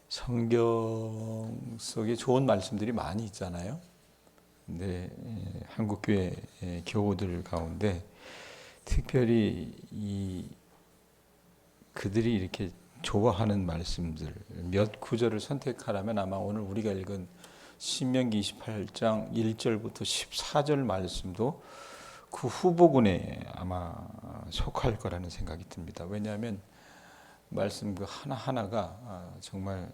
성경 속에 좋은 말씀들이 많이 있잖아요. 근데 한국교회 교우들 가운데 특별히 그들이 이렇게 좋아하는 말씀들 몇 구절을 선택하라면 아마 오늘 우리가 읽은 신명기 28장 1절부터 14절 말씀도 그 후보군에 아마 속할 거라는 생각이 듭니다. 왜냐하면 말씀 그 하나하나가 정말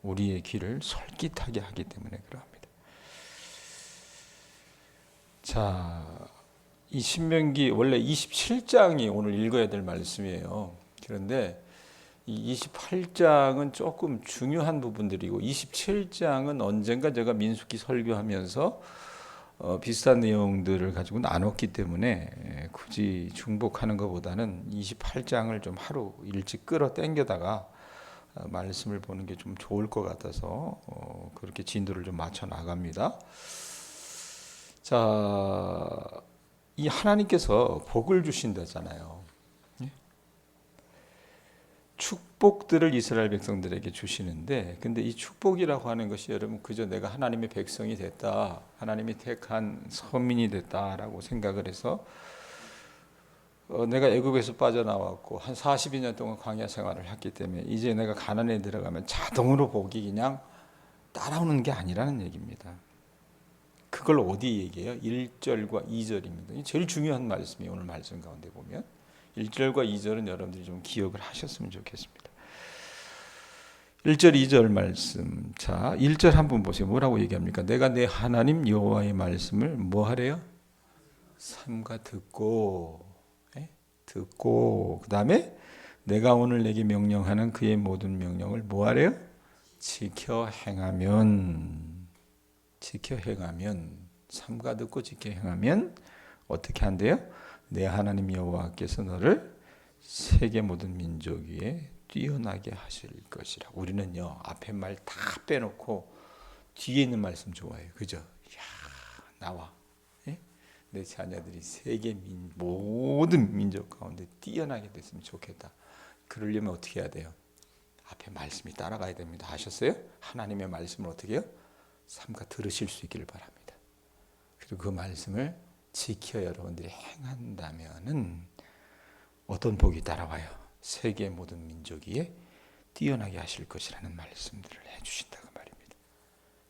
우리의 귀를 솔깃하게 하기 때문에 그러합니다. 자, 이 신명기 원래 27장이 오늘 읽어야 될 말씀이에요. 그런데 이 28장은 조금 중요한 부분들이고 27장은 언젠가 제가 민수기 설교하면서 비슷한 내용들을 가지고 나눴기 때문에 굳이 중복하는 것보다는 28장을 좀 하루 일찍 끌어 당겨다가 말씀을 보는 게 좀 좋을 것 같아서 그렇게 진도를 좀 맞춰 나갑니다. 자, 이 하나님께서 복을 주신다잖아요. 축복들을 이스라엘 백성들에게 주시는데, 근데 이 축복이라고 하는 것이 여러분 그저 내가 하나님의 백성이 됐다, 하나님이 택한 서민이 됐다라고 생각을 해서 내가 애굽에서 빠져나왔고 한 42년 동안 광야 생활을 했기 때문에 이제 내가 가나안에 들어가면 자동으로 복이 그냥 따라오는 게 아니라는 얘기입니다. 그걸 어디 얘기해요? 1절과 2절입니다. 제일 중요한 말씀이 오늘 말씀 가운데 보면 1절과 2절은 여러분들이 좀 기억을 하셨으면 좋겠습니다. 1절, 2절 말씀. 자, 1절 한번 보세요. 뭐라고 얘기합니까? 내가 내 하나님 여호와의 말씀을 뭐 하래요? 삼가 듣고, 그 다음에 내가 오늘 내게 명령하는 그의 모든 명령을 뭐 하래요? 지켜 행하면, 삼가 듣고 지켜 행하면 어떻게 한대요? 내 하나님 여호와께서 너를 세계 모든 민족 위에 뛰어나게 하실 것이라. 우리는요 앞에 말 다 빼놓고 뒤에 있는 말씀 좋아해요. 그죠? 야, 나와. 내 자녀들이 세계 모든 민족 가운데 뛰어나게 됐으면 좋겠다. 그러려면 어떻게 해야 돼요? 앞에 말씀이 따라가야 됩니다. 아셨어요? 하나님의 말씀을 어떻게 해요? 삼가 들으실 수 있기를 바랍니다. 그리고 그 말씀을 지켜 여러분들이 행한다면은 어떤 복이 따라와요? 세계 모든 민족 위에 뛰어나게 하실 것이라는 말씀들을 해주신다고 말입니다.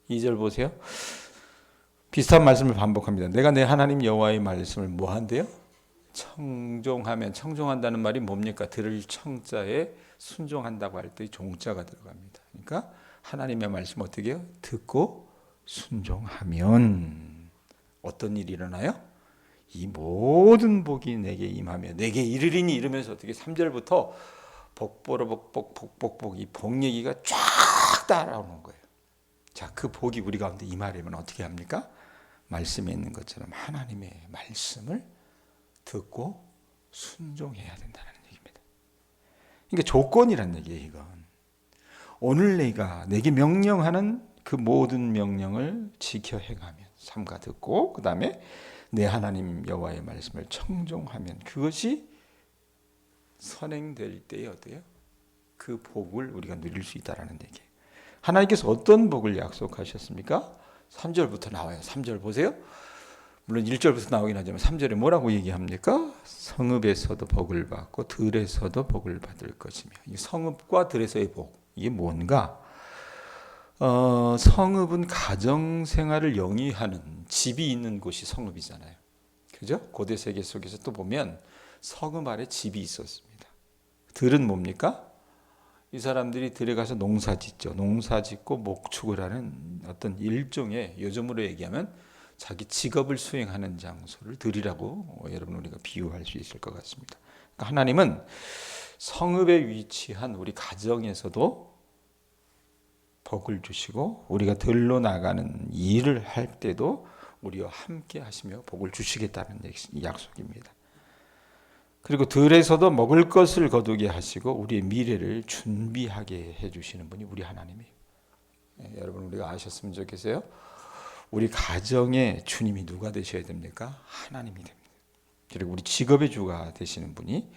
2절 보세요. 비슷한 말씀을 반복합니다. 내가 내 하나님 여호와의 말씀을 뭐 한대요? 청종하면, 청종한다는 말이 뭡니까? 들을 청자에 순종한다고 할 때 종자가 들어갑니다. 그러니까 하나님의 말씀 어떻게 해요? 듣고 순종하면 어떤 일이 일어나요? 이 모든 복이 내게 임하며 내게 이르리니 이러면서 어떻게 3절부터 복보로 이 복 얘기가 쫙 따라오는 거예요. 자, 그 복이 우리 가운데 임하려면 어떻게 합니까? 말씀에 있는 것처럼 하나님의 말씀을 듣고 순종해야 된다는 얘기입니다. 그러니까 조건이란 얘기예요, 이건. 오늘 내게 명령하는 그 모든 명령을 지켜 행하면, 삼가 듣고, 그 다음에 내 하나님 여호와의 말씀을 청종하면 그것이 선행될 때에 어때요? 그 복을 우리가 누릴 수 있다는 얘기예요. 하나님께서 어떤 복을 약속하셨습니까? 3절부터 나와요. 3절 보세요. 물론 1절부터 나오긴 하지만 3절에 뭐라고 얘기합니까? 성읍에서도 복을 받고 들에서도 복을 받을 것이며. 이 성읍과 들에서의 복, 이게 뭔가? 성읍은 가정생활을 영위하는 집이 있는 곳이 성읍이잖아요. 그죠? 고대 세계 속에서 또 보면 성읍 아래 집이 있었습니다. 들은 뭡니까? 이 사람들이 들에 가서 농사 짓죠. 농사 짓고 목축을 하는 어떤 일종의, 요즘으로 얘기하면 자기 직업을 수행하는 장소를 들이라고 여러분 우리가 비유할 수 있을 것 같습니다. 그러니까 하나님은 성읍에 위치한 우리 가정에서도 복을 주시고 우리가 들로 나가는 일을 할 때도 우리와 함께 하시며 복을 주시겠다는 약속입니다. 그리고 들에서도 먹을 것을 거두게 하시고 우리의 미래를 준비하게 해주시는 분이 우리 하나님이에요. 여러분 우리가 아셨으면 좋겠어요. 우리 가정의 주님이 누가 되셔야 됩니까? 하나님이 됩니다. 그리고 우리 직업의 주가 되시는 분이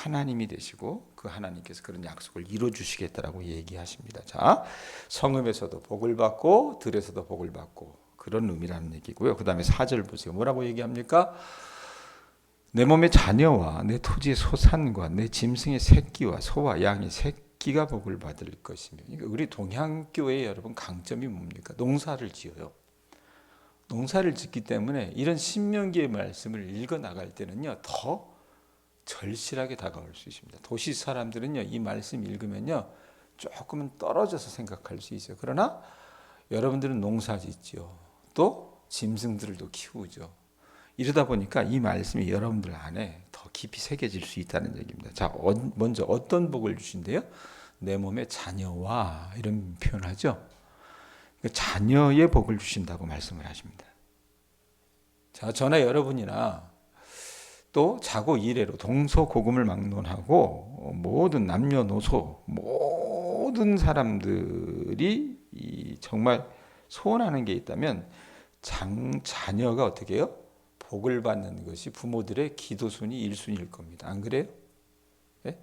하나님이 되시고 그 하나님께서 그런 약속을 이루어 주시겠다라고 얘기하십니다. 자, 성읍에서도 복을 받고 들에서도 복을 받고 그런 의미라는 얘기고요. 그 다음에 4절 보세요. 뭐라고 얘기합니까? 내 몸의 자녀와 내 토지의 소산과 내 짐승의 새끼와 소와 양의 새끼가 복을 받을 것이며. 그러니까 우리 동양교회 여러분 강점이 뭡니까? 농사를 지어요. 농사를 짓기 때문에 이런 신명기의 말씀을 읽어 나갈 때는요 더 절실하게 다가올 수 있습니다. 도시 사람들은요 이 말씀 읽으면요 조금은 떨어져서 생각할 수 있어요. 그러나 여러분들은 농사 짓죠. 또 짐승들도 키우죠. 이러다 보니까 이 말씀이 여러분들 안에 더 깊이 새겨질 수 있다는 얘기입니다. 자, 먼저 어떤 복을 주신대요? 내 몸에 자녀와 이런 표현하죠. 자녀의 복을 주신다고 말씀을 하십니다. 자, 저나 여러분이나 또 자고 이래로 동서고금을 막론하고 모든 남녀노소 모든 사람들이 정말 소원하는 게 있다면 자녀가 어떻게 해요? 복을 받는 것이 부모들의 기도순위 1순위일 겁니다. 안 그래요? 네?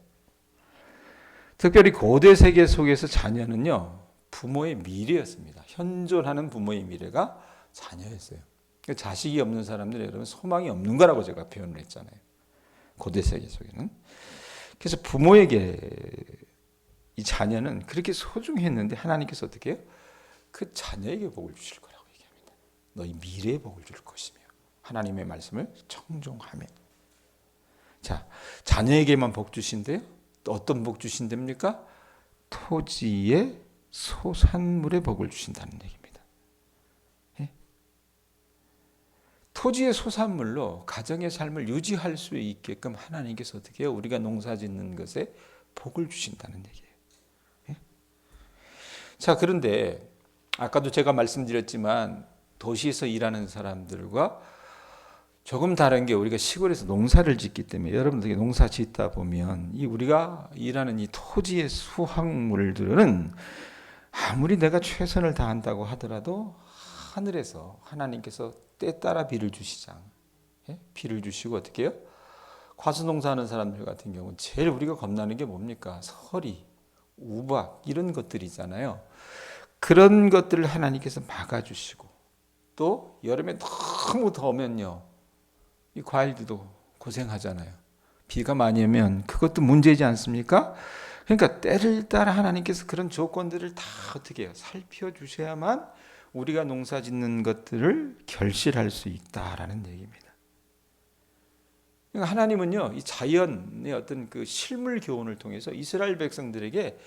특별히 고대 세계 속에서 자녀는요 부모의 미래였습니다. 현존하는 부모의 미래가 자녀였어요. 자식이 없는 사람들 여러분 소망이 없는 거라고 제가 표현을 했잖아요. 고대 세계 속에는. 그래서 부모에게 이 자녀는 그렇게 소중했는데 하나님께서 어떻게 해요? 그 자녀에게 복을 주실 거라고 얘기합니다. 너희 미래에 복을 줄 것이며 하나님의 말씀을 청종하며. 자, 자녀에게만 복 주신대요. 또 어떤 복 주신답니까? 토지의 소산물의 복을 주신다는 얘기입니다. 토지의 소산물로 가정의 삶을 유지할 수 있게끔 하나님께서 어떻게 해요? 우리가 농사 짓는 것에 복을 주신다는 얘기예요. 자, 그런데 아까도 제가 말씀드렸지만 도시에서 일하는 사람들과 조금 다른 게 우리가 시골에서 농사를 짓기 때문에 여러분들이 농사 짓다 보면 이 우리가 일하는 이 토지의 수확물들은 아무리 내가 최선을 다한다고 하더라도 하늘에서 하나님께서 때 따라 비를 주시잖아요. 비를 주시고 어떻게 해요? 과수농사하는 사람들 같은 경우는 제일 우리가 겁나는 게 뭡니까? 서리, 우박 이런 것들이잖아요. 그런 것들을 하나님께서 막아주시고 또 여름에 너무 더우면요 이 과일들도 고생하잖아요. 비가 많이 오면 그것도 문제지 않습니까? 그러니까 때를 따라 하나님께서 그런 조건들을 다 어떻게 해요? 살펴주셔야만 우리가 농사 짓는 것들을 결실할 수 있다라는 얘기입니다. 그러니까 하나님은요, 이 자연의 어떤 그 실물 교훈을 통해서 이스라엘 백성들에게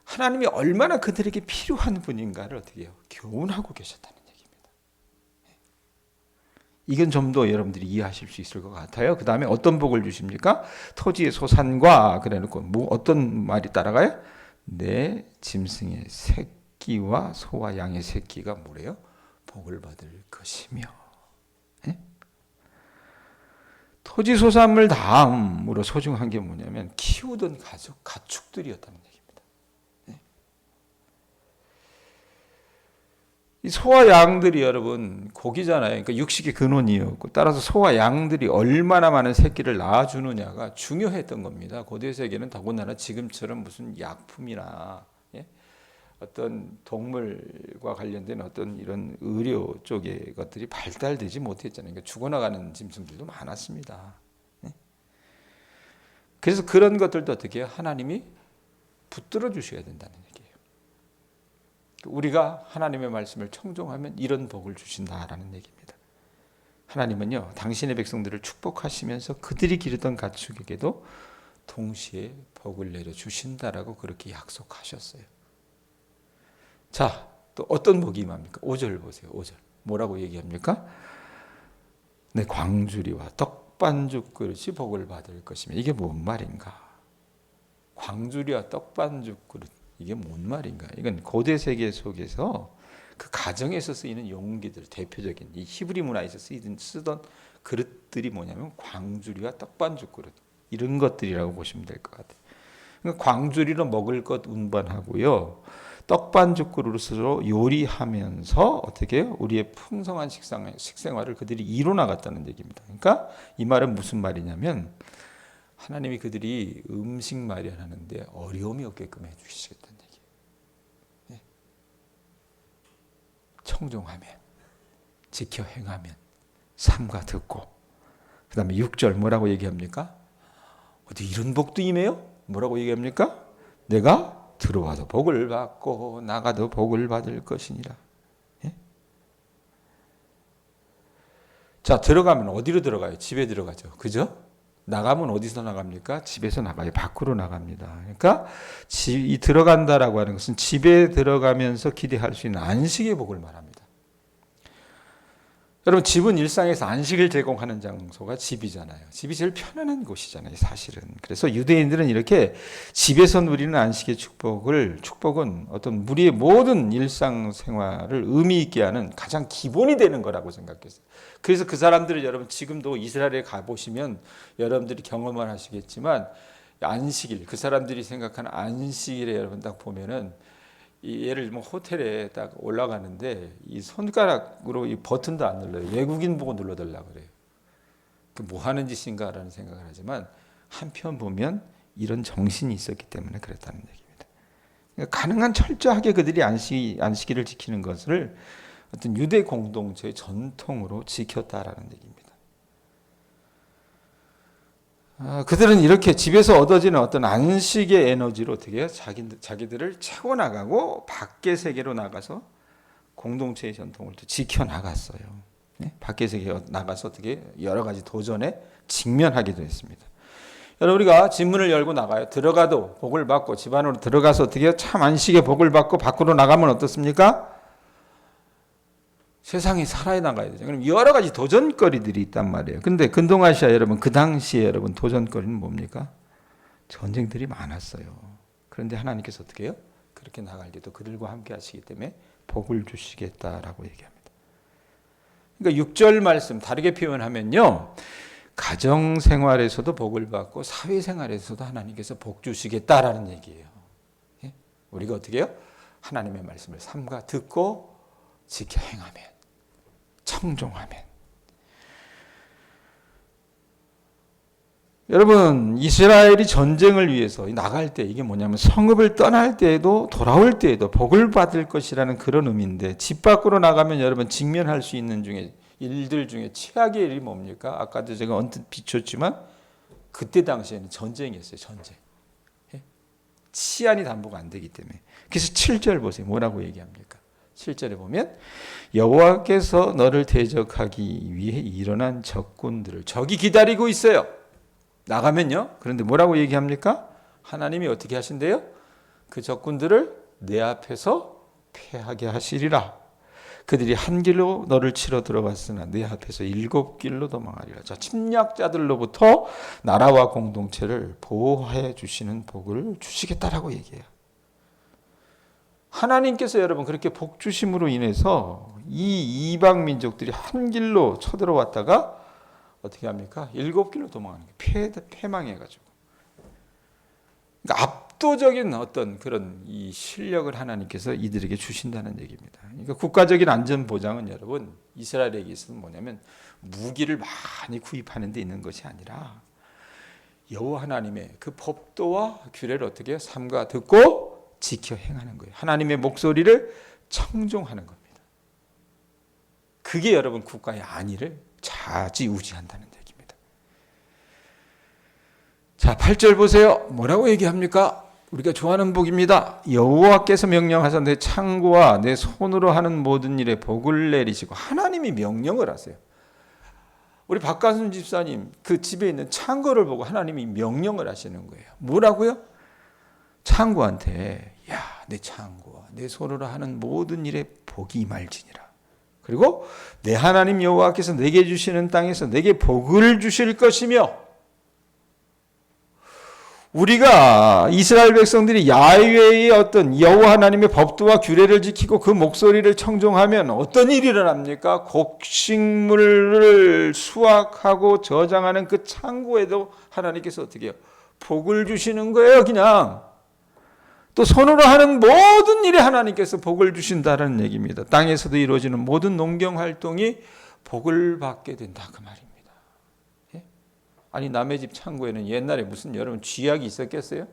하나님이 얼마나 그들에게 필요한 분인가를 어떻게 해요? 교훈하고 계셨다는 얘기입니다. 이건 좀 더 여러분들이 이해하실 수 있을 것 같아요. 그 다음에 어떤 복을 주십니까? 토지의 소산과 그래놓고 뭐 어떤 말이 따라가요? 내 짐승의 새끼와 소와 양의 새끼가 뭐래요? 복을 받을 것이며. 네? 토지 소산물 다음으로 소중한 게 뭐냐면 키우던 가축들이었다는 얘기입니다. 네? 이 소와 양들이 여러분 고기잖아요. 그러니까 육식의 근원이었고 따라서 소와 양들이 얼마나 많은 새끼를 낳아주느냐가 중요했던 겁니다. 고대 세계는 더군다나 지금처럼 무슨 약품이나 어떤 동물과 관련된 어떤 이런 의료 쪽의 것들이 발달되지 못했잖아요. 그러니까 죽어나가는 짐승들도 많았습니다. 그래서 그런 것들도 어떻게 해요? 하나님이 붙들어 주셔야 된다는 얘기예요. 우리가 하나님의 말씀을 청종하면 이런 복을 주신다라는 얘기입니다. 하나님은요, 당신의 백성들을 축복하시면서 그들이 기르던 가축에게도 동시에 복을 내려 주신다라고 그렇게 약속하셨어요. 자, 또 어떤 복이 임합니까? 5절 보세요. 5절. 뭐라고 얘기합니까? 내 광주리와 떡반죽 그릇이 복을 받을 것이며. 이게 뭔 말인가? 광주리와 떡반죽 그릇. 이게 뭔 말인가? 이건 고대 세계 속에서 그 가정에서 쓰이는 용기들, 대표적인 이 히브리 문화에서 쓰던 그릇들이 뭐냐면 광주리와 떡반죽 그릇. 이런 것들이라고 보시면 될 것 같아요. 그러니까 광주리로 먹을 것 운반하고요. 떡반죽 그릇으로 요리하면서 어떻게 해요? 우리의 풍성한 식생활을 그들이 이뤄나갔다는 얘기입니다. 그러니까 이 말은 무슨 말이냐면 하나님이 그들이 음식 마련하는데 어려움이 없게끔 해주시겠다는 얘기예요. 예. 청종하면, 지켜 행하면, 삼가 듣고. 그 다음에 6절 뭐라고 얘기합니까? 어디 이런 복도 임해요? 뭐라고 얘기합니까? 내가 들어와도 복을 받고 나가도 복을 받을 것이니라. 예? 자, 들어가면 어디로 들어가요? 집에 들어가죠. 그죠? 나가면 어디서 나갑니까? 집에서 나가요. 밖으로 나갑니다. 그러니까 이 들어간다라고 하는 것은 집에 들어가면서 기대할 수 있는 안식의 복을 말합니다. 여러분, 집은 일상에서 안식을 제공하는 장소가 집이잖아요. 집이 제일 편안한 곳이잖아요, 사실은. 그래서 유대인들은 이렇게 집에서 누리는 안식의 축복은 어떤 우리의 모든 일상생활을 의미 있게 하는 가장 기본이 되는 거라고 생각했어요. 그래서 그 사람들을 여러분 지금도 이스라엘에 가보시면 여러분들이 경험을 하시겠지만 안식일, 그 사람들이 생각하는 안식일에 여러분 딱 보면은 예를 뭐 호텔에 딱 올라가는데 이 손가락으로 이 버튼도 안 눌러요. 외국인 보고 눌러달라 그래요. 그 뭐 하는 짓인가라는 생각을 하지만 한편 보면 이런 정신이 있었기 때문에 그랬다는 얘기입니다. 그러니까 가능한 철저하게 그들이 안식일을 지키는 것을 어떤 유대 공동체의 전통으로 지켰다라는 얘기입니다. 그들은 이렇게 집에서 얻어지는 어떤 안식의 에너지로 어떻게 해요? 자기들을 채워나가고 밖의 세계로 나가서 공동체의 전통을 또 지켜나갔어요. 네? 밖의 세계에 나가서 어떻게 여러 가지 도전에 직면하기도 했습니다. 여러분, 우리가 집문을 열고 나가요. 들어가도 복을 받고 집 안으로 들어가서 어떻게 해요? 참 안식의 복을 받고 밖으로 나가면 어떻습니까? 세상이 살아나가야 되죠. 그럼 여러 가지 도전거리들이 있단 말이에요. 근데 근동아시아 여러분, 그 당시에 여러분 도전거리는 뭡니까? 전쟁들이 많았어요. 그런데 하나님께서 어떻게 해요? 그렇게 나갈 때도 그들과 함께 하시기 때문에 복을 주시겠다라고 얘기합니다. 그러니까 6절 말씀 다르게 표현하면요. 가정생활에서도 복을 받고 사회생활에서도 하나님께서 복 주시겠다라는 얘기예요. 예? 우리가 어떻게 해요? 하나님의 말씀을 삼가 듣고 지켜 행하면, 청종하면. 여러분, 이스라엘이 전쟁을 위해서 나갈 때 이게 뭐냐면 성읍을 떠날 때에도 돌아올 때에도 복을 받을 것이라는 그런 의미인데, 집 밖으로 나가면 여러분 직면할 수 있는 일들 중에 최악의 일이 뭡니까? 아까도 제가 언뜻 비췄지만 그때 당시에는 전쟁이었어요. 전쟁. 치안이 담보가 안 되기 때문에. 그래서 7절 보세요. 뭐라고 얘기합니까? 7절에 보면 여호와께서 너를 대적하기 위해 일어난 적군들을 적이 기다리고 있어요. 나가면요. 그런데 뭐라고 얘기합니까? 하나님이 어떻게 하신대요? 그 적군들을 내 앞에서 패하게 하시리라. 그들이 한 길로 너를 치러 들어갔으나 내 앞에서 7길로 도망하리라. 자, 침략자들로부터 나라와 공동체를 보호해 주시는 복을 주시겠다라고 얘기해요. 하나님께서 여러분 그렇게 복 주심으로 인해서 이 이방 민족들이 한 길로 쳐들어왔다가 어떻게 합니까? 7길로 도망하는 게 패망해가지고. 그러니까 압도적인 어떤 그런 이 실력을 하나님께서 이들에게 주신다는 얘기입니다. 그러니까 국가적인 안전 보장은 여러분 이스라엘에게 있어서 뭐냐면 무기를 많이 구입하는 데 있는 것이 아니라 여호와 하나님의 그 법도와 규례를 어떻게 삼가 듣고 지켜 행하는 거예요. 하나님의 목소리를 청종하는 겁니다. 그게 여러분 국가의 안위를 좌지우지한다는 얘기입니다. 자, 8절 보세요. 뭐라고 얘기합니까? 우리가 좋아하는 복입니다. 여호와께서 명령하사 내 창고와 내 손으로 하는 모든 일에 복을 내리시고. 하나님이 명령을 하세요. 우리 박가순 집사님 그 집에 있는 창고를 보고 하나님이 명령을 하시는 거예요. 뭐라고요? 창고한테 야, 내 창고와 내 손으로 하는 모든 일에 복이 임할지니라. 그리고 내 하나님 여호와께서 내게 주시는 땅에서 내게 복을 주실 것이며, 우리가 이스라엘 백성들이 야훼의 어떤 여호와 하나님의 법도와 규례를 지키고 그 목소리를 청종하면 어떤 일이 일어납니까? 곡식물을 수확하고 저장하는 그 창고에도 하나님께서 어떻게 해요? 복을 주시는 거예요. 그냥 또 손으로 하는 모든 일에 하나님께서 복을 주신다는 얘기입니다. 땅에서도 이루어지는 모든 농경 활동이 복을 받게 된다 그 말입니다. 예? 아니 남의 집 창고에는 옛날에 무슨 여러분 쥐약이 있었겠어요?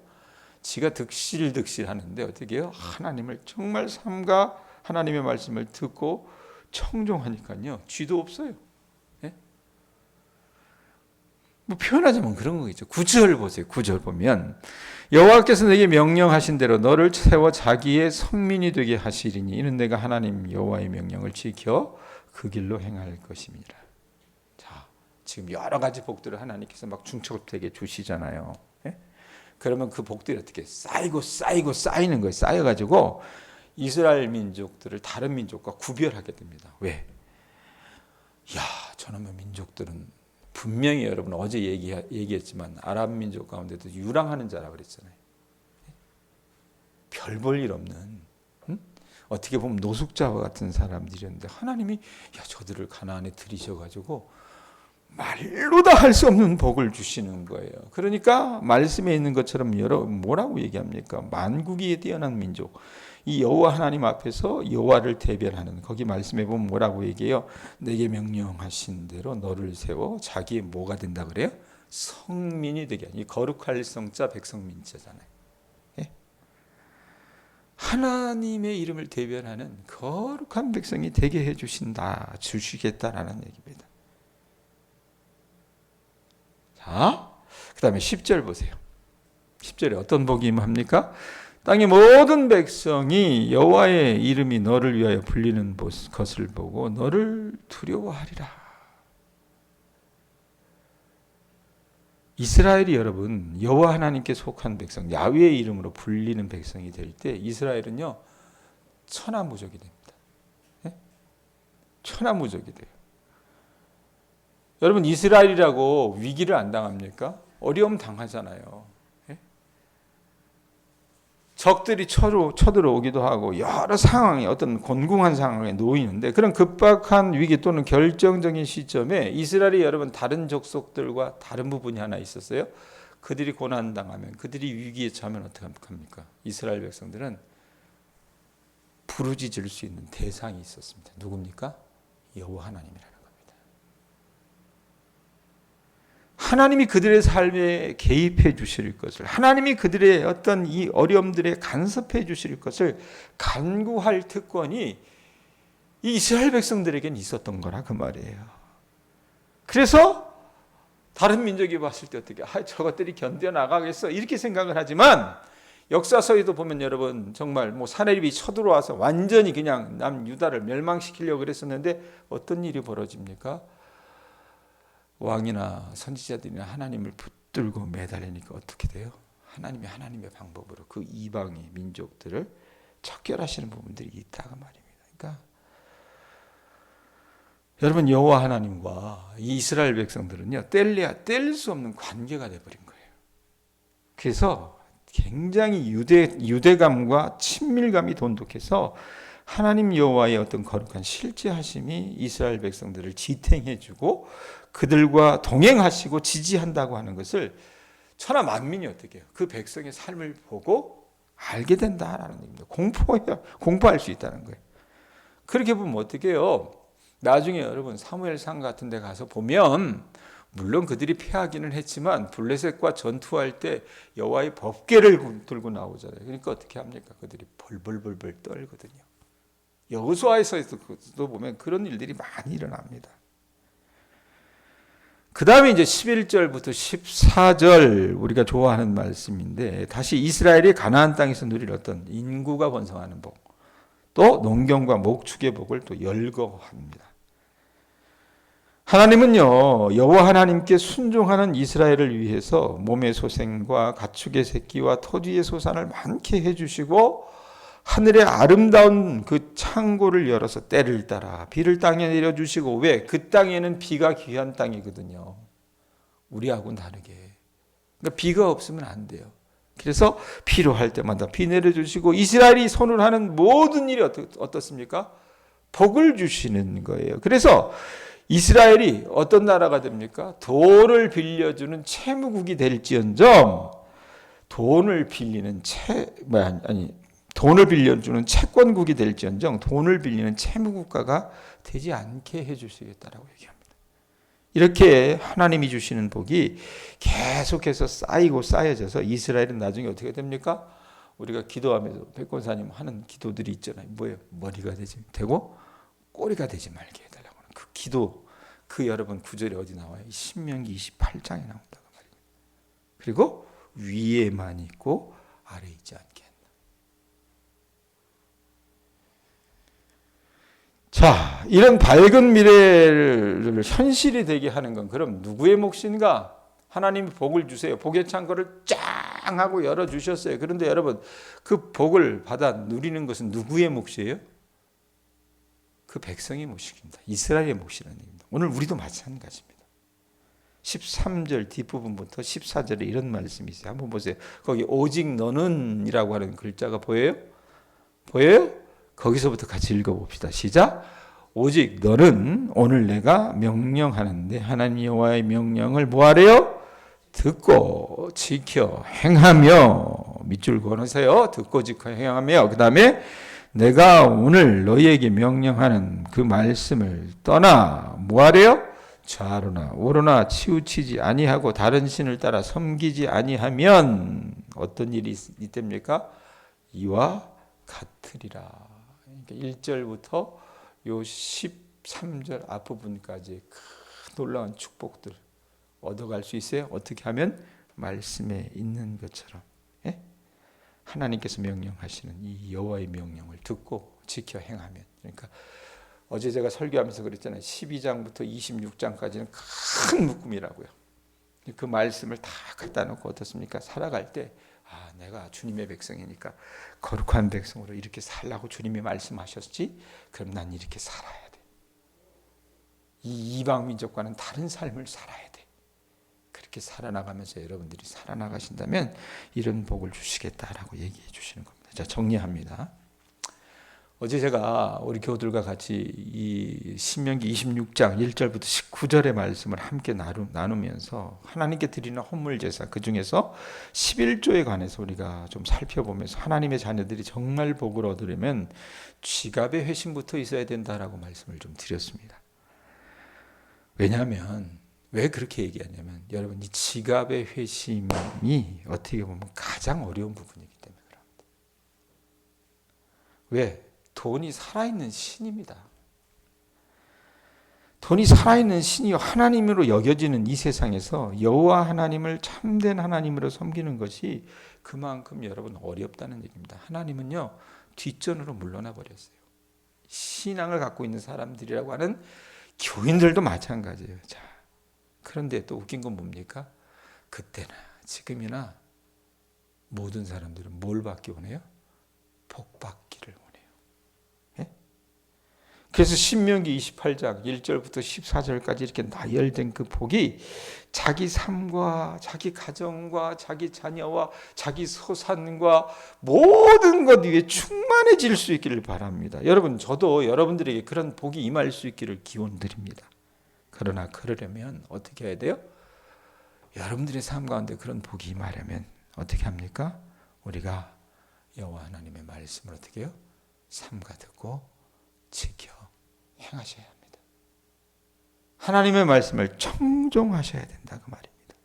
지가 득실득실 하는데 어떻게 해요? 하나님을 정말 삼가 하나님의 말씀을 듣고 청종하니까요. 쥐도 없어요. 예? 뭐 표현하자면 그런 거겠죠. 9절 보세요. 9절 보면 여호와께서 내게 명령하신 대로 너를 세워 자기의 성민이 되게 하시리니 이는 내가 하나님 여호와의 명령을 지켜 그 길로 행할 것임이라. 자, 지금 여러 가지 복들을 하나님께서 막 중첩되게 주시잖아요. 예? 그러면 그 복들이 어떻게 쌓이는 거예요. 쌓여가지고 이스라엘 민족들을 다른 민족과 구별하게 됩니다. 왜? 야, 저놈의 민족들은 분명히 여러분 어제 얘기했지만 아랍 민족 가운데도 유랑하는 자라 그랬잖아요. 별 볼 일 없는 어떻게 보면 노숙자와 같은 사람들이었는데 하나님이 야 저들을 가나안에 들이셔가지고 말로 다 할 수 없는 복을 주시는 거예요. 그러니까 말씀에 있는 것처럼 뭐라고 얘기합니까? 만국에 뛰어난 민족. 이 여호와 하나님 앞에서 여호와를 대변하는 거기 말씀에 보면 뭐라고 얘기해요? 내게 명령하신 대로 너를 세워 자기의 뭐가 된다 그래요? 성민이 되게 하니 거룩할 성자 백성민자잖아요. 예? 하나님의 이름을 대변하는 거룩한 백성이 되게 해주신다, 주시겠다라는 얘기입니다. 자, 그 다음에 10절 보세요. 10절에 어떤 복이 임합니까? 땅의 모든 백성이 여호와의 이름이 너를 위하여 불리는 것을 보고 너를 두려워하리라. 이스라엘이 여러분 여호와 하나님께 속한 백성, 야훼의 이름으로 불리는 백성이 될 때 이스라엘은요 천하무적이 됩니다. 네? 천하무적이 돼요. 여러분 이스라엘이라고 위기를 안 당합니까? 어려움 당하잖아요. 적들이 쳐들어오기도 하고 여러 상황이 어떤 곤궁한 상황에 놓이는데 그런 급박한 위기 또는 결정적인 시점에 이스라엘이 여러분 다른 족속들과 다른 부분이 하나 있었어요. 그들이 고난당하면 그들이 위기에 처하면 어떻게 합니까? 이스라엘 백성들은 부르짖을 수 있는 대상이 있었습니다. 누굽니까? 여호와 하나님이라는 겁니다. 하나님이 그들의 삶에 개입해 주실 것을, 하나님이 그들의 어떤 이 어려움들에 간섭해 주실 것을 간구할 특권이 이 이스라엘 백성들에게는 있었던 거라 그 말이에요. 그래서 다른 민족이 봤을 때 어떻게 저것들이 견뎌나가겠어 이렇게 생각을 하지만 역사서에도 보면 여러분 정말 뭐 사내립이 쳐들어와서 완전히 그냥 남유다를 멸망시키려고 그랬었는데 어떤 일이 벌어집니까? 왕이나 선지자들이나 하나님을 붙들고 매달리니까 어떻게 돼요? 하나님의 방법으로 그 이방의 민족들을 척결하시는 부분들이 있다가 말입니다. 그러니까 여러분 여호와 하나님과 이 이스라엘 백성들은요 뗄래야 뗄 수 없는 관계가 돼버린 거예요. 그래서 굉장히 유대감과 친밀감이 돈독해서 하나님 여호와의 어떤 거룩한 실제하심이 이스라엘 백성들을 지탱해주고 그들과 동행하시고 지지한다고 하는 것을 천하 만민이 어떻게 해요? 그 백성의 삶을 보고 알게 된다라는 얘기입니다. 공부할 수 있다는 거예요. 그렇게 보면 어떻게 해요? 나중에 여러분 사무엘상 같은 데 가서 보면 물론 그들이 패하기는 했지만 블레셋과 전투할 때 여호와의 법궤를 들고 나오잖아요. 그러니까 어떻게 합니까? 그들이 벌벌벌벌 떨거든요. 여호수아에서도 보면 그런 일들이 많이 일어납니다. 그 다음에 이제 11절부터 14절 우리가 좋아하는 말씀인데 다시 이스라엘이 가나안 땅에서 누릴 어떤 인구가 번성하는 복, 또 농경과 목축의 복을 또 열거합니다. 하나님은요 여호와 하나님께 순종하는 이스라엘을 위해서 몸의 소생과 가축의 새끼와 토지의 소산을 많게 해주시고 하늘의 아름다운 그 창고를 열어서 때를 따라 비를 땅에 내려주시고 왜? 그 땅에는 비가 귀한 땅이거든요. 우리하고는 다르게. 그러니까 비가 없으면 안 돼요. 그래서 필요할 때마다 비 내려주시고 이스라엘이 손을 하는 모든 일이 어떻습니까? 복을 주시는 거예요. 그래서 이스라엘이 어떤 나라가 됩니까? 돈을 빌려주는 채무국이 될지언정 돈을 빌려주는 채권국이 될지언정 돈을 빌리는 채무국가가 되지 않게 해주시겠다라고 얘기합니다. 이렇게 하나님이 주시는 복이 계속해서 쌓이고 쌓여져서 이스라엘은 나중에 어떻게 됩니까? 우리가 기도하면서 백권사님 하는 기도들이 있잖아요. 뭐예요? 머리가 되고 꼬리가 되지 말게 해달라고 하는 그 기도, 그 여러분 구절이 어디 나와요? 신명기 28장에 나온다고 말이에요. 그리고 위에만 있고 아래 있지 않게 한다. 자, 이런 밝은 미래를 현실이 되게 하는 건 그럼 누구의 몫인가? 하나님이 복을 주세요. 복의 창고를 쫙 하고 열어주셨어요. 그런데 여러분, 그 복을 받아 누리는 것은 누구의 몫이에요? 그 백성의 몫입니다. 이스라엘의 몫이라는 얘기입니다. 오늘 우리도 마찬가지입니다. 13절 뒷부분부터 14절에 이런 말씀이 있어요. 한번 보세요. 거기 오직 너는 이라고 하는 글자가 보여요? 보여요? 거기서부터 같이 읽어봅시다. 시작. 오직 너는 오늘 내가 명령하는데 하나님 여호와의 명령을 뭐하래요? 듣고 지켜 행하며 밑줄 그어놓으세요. 듣고 지켜 행하며 그 다음에 내가 오늘 너희에게 명령하는 그 말씀을 떠나 뭐하래요? 좌로나 우로나 치우치지 아니하고 다른 신을 따라 섬기지 아니하면 어떤 일이 있답니까? 이와 같으리라. 그러니까 1절부터 요 13절 앞부분까지 큰 놀라운 축복들 얻어갈 수 있어요. 어떻게 하면 말씀에 있는 것처럼 하나님께서 명령하시는 이 여호와의 명령을 듣고 지켜 행하면. 그러니까 어제 제가 설교하면서 그랬잖아요. 12장부터 26장까지는 큰 묶음이라고요. 그 말씀을 다 갖다 놓고 어떻습니까? 살아갈 때 내가 주님의 백성이니까 거룩한 백성으로 이렇게 살라고 주님이 말씀하셨지? 그럼 난 이렇게 살아야 돼. 이 이방 민족과는 다른 삶을 살아야 돼. 그렇게 살아나가면서 여러분들이 살아나가신다면 이런 복을 주시겠다라고 얘기해 주시는 겁니다. 자, 정리합니다. 어제 제가 우리 교우들과 같이 이 신명기 26장 1절부터 19절의 말씀을 함께 나누면서 하나님께 드리는 헌물 제사 그 중에서 11조에 관해서 우리가 좀 살펴보면서 하나님의 자녀들이 정말 복을 얻으려면 지갑의 회심부터 있어야 된다라고 말씀을 좀 드렸습니다. 왜냐하면 왜 그렇게 얘기하냐면 여러분 이 지갑의 회심이 어떻게 보면 가장 어려운 부분이기 때문에 그럽니다. 왜? 돈이 살아있는 신입니다. 돈이 살아있는 신이 하나님으로 여겨지는 이 세상에서 여호와 하나님을 참된 하나님으로 섬기는 것이 그만큼 여러분 어렵다는 얘기입니다. 하나님은요 뒷전으로 물러나 버렸어요. 신앙을 갖고 있는 사람들이라고 하는 교인들도 마찬가지예요. 자, 그런데 또 웃긴 건 뭡니까? 그때나 지금이나 모든 사람들은 뭘 받기 원해요? 복 받기를 원해요. 그래서 신명기 28장 1절부터 14절까지 이렇게 나열된 그 복이 자기 삶과 자기 가정과 자기 자녀와 자기 소산과 모든 것 위에 충만해질 수 있기를 바랍니다. 여러분 저도 여러분들에게 그런 복이 임할 수 있기를 기원드립니다. 그러나 그러려면 어떻게 해야 돼요? 여러분들의 삶 가운데 그런 복이 임하려면 어떻게 합니까? 우리가 여호와 하나님의 말씀을 어떻게 해요? 삼가 듣고 지켜 행하셔야 합니다. 하나님의 말씀을 청종하셔야 된다 그 말입니다.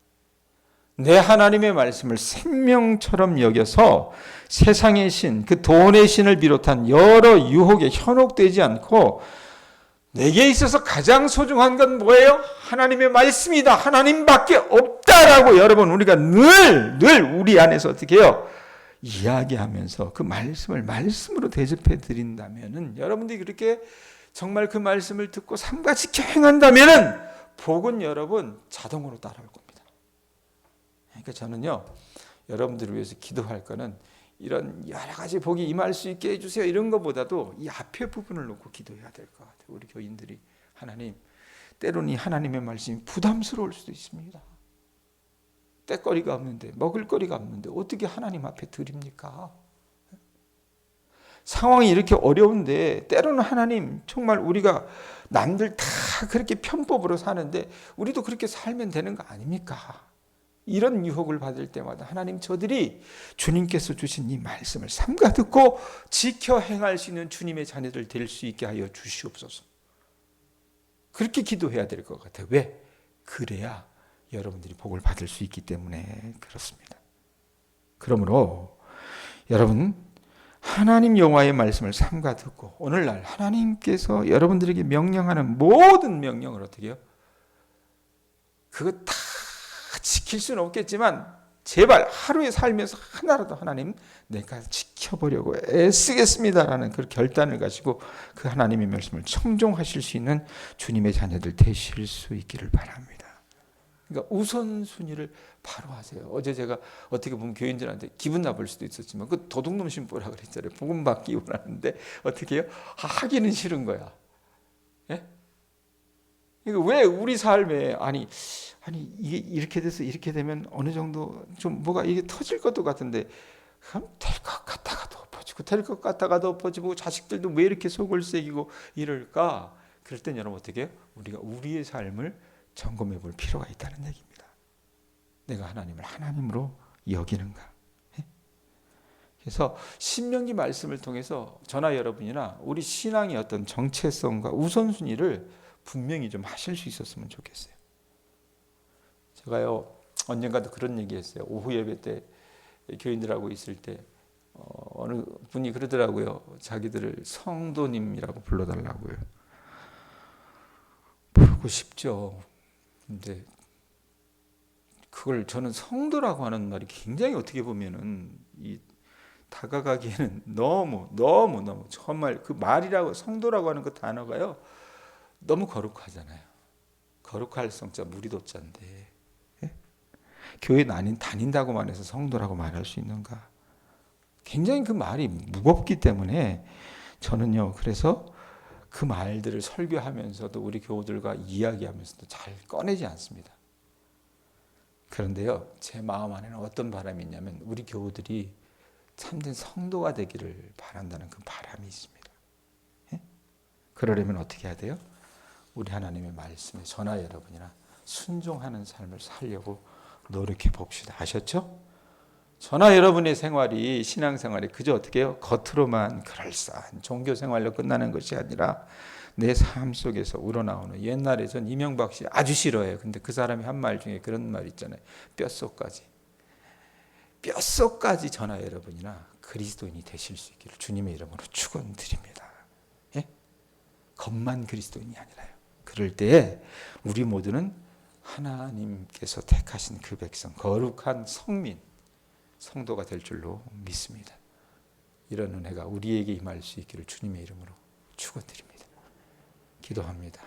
내 하나님의 말씀을 생명처럼 여겨서 세상의 신, 그 돈의 신을 비롯한 여러 유혹에 현혹되지 않고 내게 있어서 가장 소중한 건 뭐예요? 하나님의 말씀이다. 하나님밖에 없다라고 여러분 우리가 늘 우리 안에서 어떻게 해요? 이야기하면서 그 말씀을 말씀으로 대접해 드린다면은 여러분들이 그렇게 정말 그 말씀을 듣고 삼가 지켜 행한다면은 복은 여러분 자동으로 따라올 겁니다. 그러니까 저는요 여러분들을 위해서 기도할 거는 이런 여러 가지 복이 임할 수 있게 해주세요 이런 것보다도 이 앞에 부분을 놓고 기도해야 될 것 같아요. 우리 교인들이 하나님 때로는 이 하나님의 말씀이 부담스러울 수도 있습니다. 때거리가 없는데 먹을거리가 없는데 어떻게 하나님 앞에 드립니까? 상황이 이렇게 어려운데 때로는 하나님 정말 우리가 남들 다 그렇게 편법으로 사는데 우리도 그렇게 살면 되는 거 아닙니까? 이런 유혹을 받을 때마다 하나님 저들이 주님께서 주신 이 말씀을 삼가 듣고 지켜 행할 수 있는 주님의 자녀들 될 수 있게 하여 주시옵소서. 그렇게 기도해야 될 것 같아요. 왜? 그래야 여러분들이 복을 받을 수 있기 때문에 그렇습니다. 그러므로 여러분, 하나님 여호와의 말씀을 삼가 듣고 오늘날 하나님께서 여러분들에게 명령하는 모든 명령을 어떻게 해요? 그거 다 지킬 수는 없겠지만 제발 하루에 살면서 하나라도 하나님 내가 지켜보려고 애쓰겠습니다라는 그 결단을 가지고 그 하나님의 말씀을 청종하실 수 있는 주님의 자녀들 되실 수 있기를 바랍니다. 그러니까 우선순위를 바로 하세요. 어제 제가 어떻게 보면 교인들한테 기분 나쁠 수도 있었지만 그 도둑놈 신보라 그랬잖아요. 복음 받기 원하는데 어떻게 해요? 하기는 싫은 거야. 예? 그러니까 왜 우리 삶에 아니 이게 이렇게 돼서 이렇게 되면 어느 정도 좀 뭐가 이게 터질 것도 같은데 그럼 될 것 같다가도 엎어지고 될 것 같다가도 엎어지고 자식들도 왜 이렇게 속을 새기고 이럴까? 그럴 땐 여러분 어떻게 해요? 우리가 우리의 삶을 점검해 볼 필요가 있다는 얘기입니다. 내가 하나님을 하나님으로 여기는가? 예? 그래서 신명기 말씀을 통해서 저나 여러분이나 우리 신앙의 어떤 정체성과 우선순위를 분명히 좀 하실 수 있었으면 좋겠어요. 제가요 언젠가도 그런 얘기했어요. 오후 예배 때 교인들하고 있을 때 어느 분이 그러더라고요. 자기들을 성도님이라고 불러달라고요. 부르고 싶죠. 근데 그걸 저는 성도라고 하는 말이 굉장히 어떻게 보면은 이 다가가기에는 너무 정말 그 말이라고 성도라고 하는 그 단어가요 너무 거룩하잖아요. 거룩할 성자 무리도자인데 예? 교회 다닌다고만 해서 성도라고 말할 수 있는가? 굉장히 그 말이 무겁기 때문에 저는요 그래서 그 말들을 설교하면서도 우리 교우들과 이야기하면서도 잘 꺼내지 않습니다. 그런데요 제 마음 안에는 어떤 바람이 있냐면 우리 교우들이 참된 성도가 되기를 바란다는 그 바람이 있습니다. 예? 그러려면 어떻게 해야 돼요? 우리 하나님의 말씀에 저나 여러분이나 순종하는 삶을 살려고 노력해 봅시다. 아셨죠? 저나 여러분의 생활이 신앙생활이 그저 어떻게 해요? 겉으로만 그럴싸한 종교 생활로 끝나는 것이 아니라 내 삶 속에서 우러나오는 옛날에 전 이명박 씨 아주 싫어해요. 근데 그 사람이 한 말 중에 그런 말 있잖아요. 뼛속까지 저나 여러분이나 그리스도인이 되실 수 있기를 주님의 이름으로 축원드립니다. 예? 겉만 그리스도인이 아니라요. 그럴 때에 우리 모두는 하나님께서 택하신 그 백성, 거룩한 성민, 성도가 될 줄로 믿습니다. 이런 은혜가 우리에게 임할 수 있기를 주님의 이름으로 축원드립니다. 기도합니다.